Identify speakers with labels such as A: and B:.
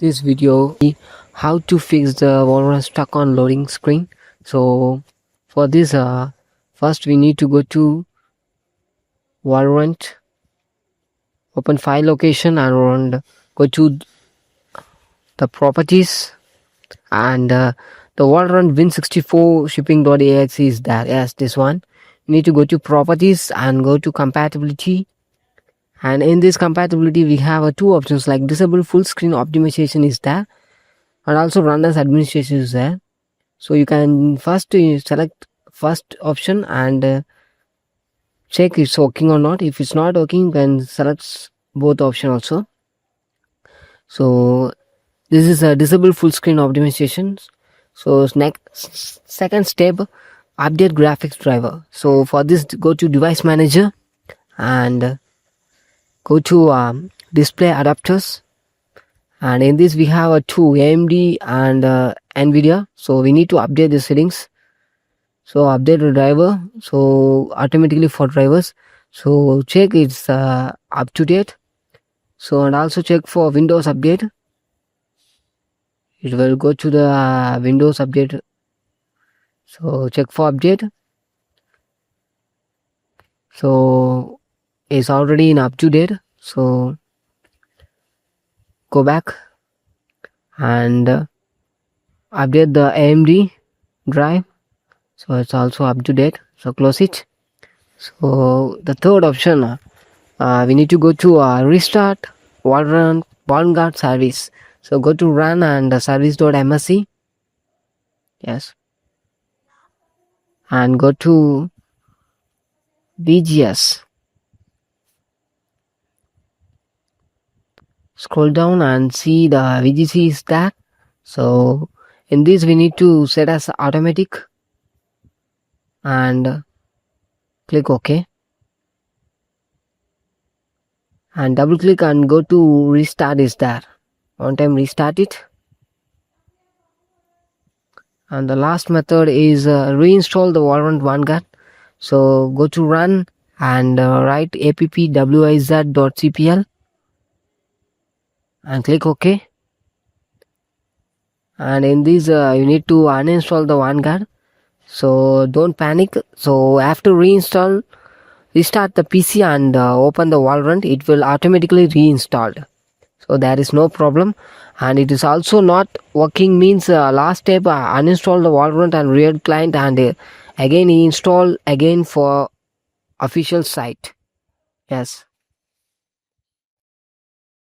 A: this video how to fix the Valorant stuck on loading screen. So for this first we need to go to Valorant, open file location and go to the properties and the Valorant win64 shipping.ax is there. Yes, this one. You need to go to properties and go to compatibility, and in this compatibility we have two options like disable full screen optimization is there, and also run as administration is there. So you can first select first option and check it's working or not. If it's not working, then select both option also. So this is a disable full screen optimization. So next second step, update graphics driver. So for this, go to device manager and go to display adapters, and in this we have two AMD and NVIDIA. So we need to update the settings. So update the driver, so automatically for drivers, so check it's up to date. So and also check for Windows update. It will go to the Windows update. So check for update. So it's already in up to date. So go back and update the AMD drive. So it's also up to date. So close it. So the third option, we need to go to restart Valorant Vanguard service. So go to run and service.msc. Yes. And go to VGS. Scroll down and see the VGC is there. So in this we need to set as automatic and click OK. And double click and go to restart is there. One time restart it. And the last method is reinstall the Valorant Vanguard. So go to run and write appwiz.cpl and click OK. And in this you need to uninstall the Vanguard. So don't panic. So after reinstall, restart the PC and open the Valorant. It will automatically reinstalled. So there is no problem. And it is also not working means last step uninstall the Valorant and real client and again install again for official site. Yes.